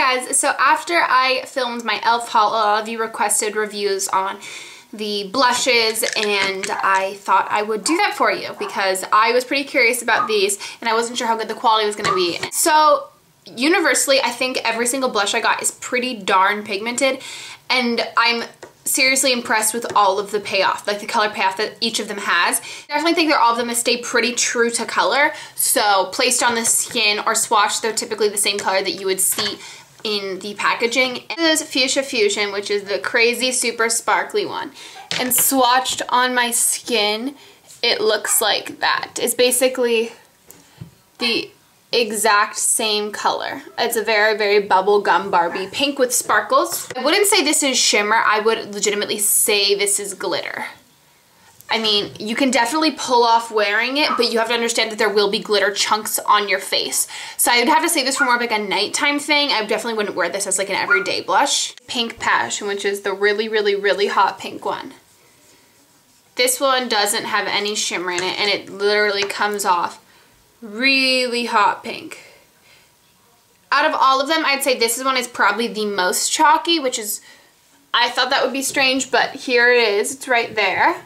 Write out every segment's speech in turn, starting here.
Hi guys, so after I filmed my e.l.f. haul, a lot of you requested reviews on the blushes and I thought I would do that for you because I was pretty curious about these and I wasn't sure how good the quality was going to be. So universally, I think every single blush I got is pretty darn pigmented and I'm seriously impressed with all of the payoff, like the color payoff that each of them has. I definitely think that all of them stay pretty true to color. So placed on the skin or swatched, they're typically the same color that you would see in the packaging. This is Fuchsia Fusion, which is the crazy super sparkly one. And swatched on my skin, it looks like that. It's basically the exact same color. It's a very, very bubblegum Barbie pink with sparkles. I wouldn't say this is shimmer. I would legitimately say this is glitter. I mean, you can definitely pull off wearing it, but you have to understand that there will be glitter chunks on your face. So I would have to say this for more of like a nighttime thing. I definitely wouldn't wear this as like an everyday blush. Pink Passion, which is the really, really, really hot pink one. This one doesn't have any shimmer in it and it literally comes off really hot pink. Out of all of them, I'd say this one is probably the most chalky, which is, I thought that would be strange, but here it is. It's right there.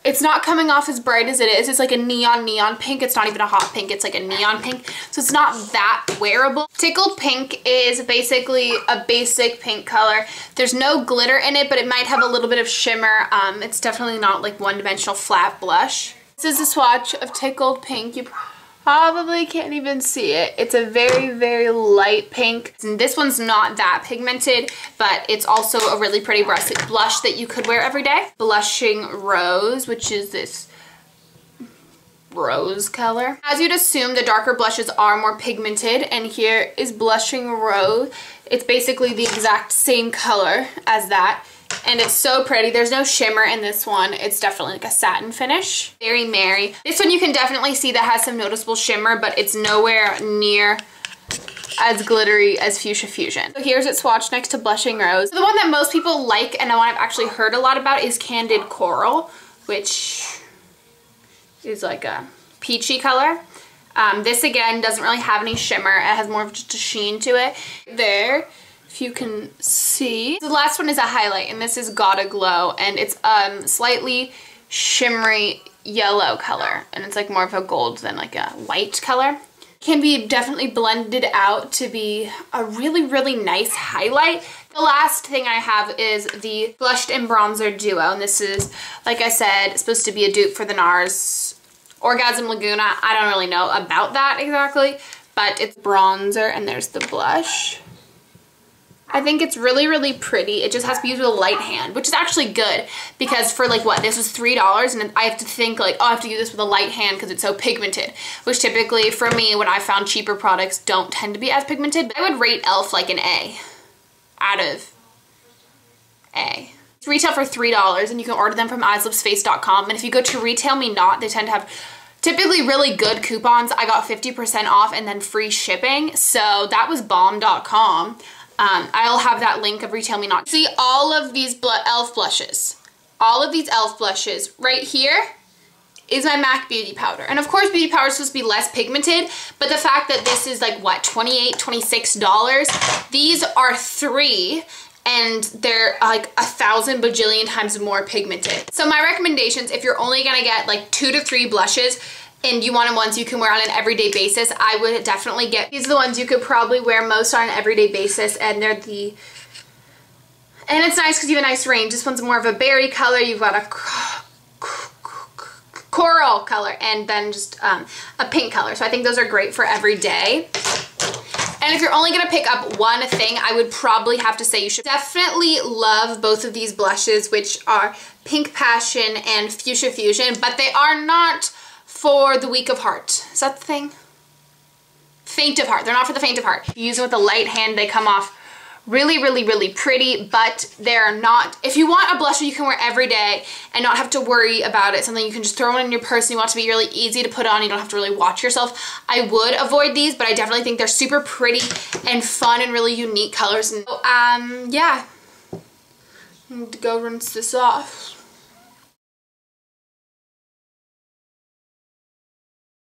It's not coming off as bright as it is. It's like a neon pink. It's not even a hot pink. It's like a neon pink. So it's not that wearable. Tickled Pink is basically a basic pink color. There's no glitter in it, but it might have a little bit of shimmer. It's definitely not like one-dimensional flat blush. This is a swatch of Tickled Pink. You probably can't even see it. It's a very, very light pink. And this one's not that pigmented, but it's also a really pretty blush that you could wear every day. Blushing Rose, which is this rose color. As you'd assume, the darker blushes are more pigmented, and here is Blushing Rose. It's basically the exact same color as that. And it's so pretty. There's no shimmer in this one. It's definitely like a satin finish. Very Merry. This one you can definitely see that has some noticeable shimmer, but it's nowhere near as glittery as Fuchsia Fusion. So here's it swatched next to Blushing Rose. The one that most people like and the one I've actually heard a lot about is Candid Coral, which is like a peachy color. This again doesn't really have any shimmer. It has more of just a sheen to it. There. If you can see. The last one is a highlight, and this is Gotta Glow, and it's slightly shimmery yellow color, and it's like more of a gold than like a white color. Can be definitely blended out to be a really, really nice highlight. The last thing I have is the Blushed and Bronzer Duo, and this is, like I said, supposed to be a dupe for the NARS Orgasm Laguna. I don't really know about that exactly, but it's bronzer, and there's the blush. I think it's really, really pretty. It just has to be used with a light hand, which is actually good because for like what, this was $3 and I have to think like, oh, I have to use this with a light hand because it's so pigmented, which typically for me, when I found cheaper products don't tend to be as pigmented. But I would rate e.l.f. like an A out of A. It's retail for $3 and you can order them from eyeslipsface.com, and if you go to Retail Me Not, they tend to have typically really good coupons. I got 50% off and then free shipping, so that was bomb.com. I'll have that link of Retail Me Not. See all of these e.l.f. blushes. All of these e.l.f. blushes. Right here is my MAC Beauty Powder. And of course beauty powder is supposed to be less pigmented, but the fact that this is like what, $28, $26, these are 3 and they're like 1,000 bajillion times more pigmented. So my recommendations, if you're only gonna get like 2 to 3 blushes, and you want ones you can wear on an everyday basis, I would definitely get, these are the ones you could probably wear most on an everyday basis, and they're the, and it's nice because you have a nice range. This one's more of a berry color, you've got a coral color, and then just a pink color. So I think those are great for every day. And if you're only gonna pick up one thing, I would probably have to say you should definitely love both of these blushes, which are Pink Passion and Fuchsia Fusion, but they are not for the weak of heart. Is that the thing? Faint of heart. They're not for the faint of heart. You use them with a light hand, they come off really, really, really pretty, but they're not, if you want a blusher you can wear every day and not have to worry about it, something you can just throw in your purse and you want it to be really easy to put on, you don't have to really watch yourself, I would avoid these, but I definitely think they're super pretty and fun and really unique colors. And yeah, I need to go rinse this off.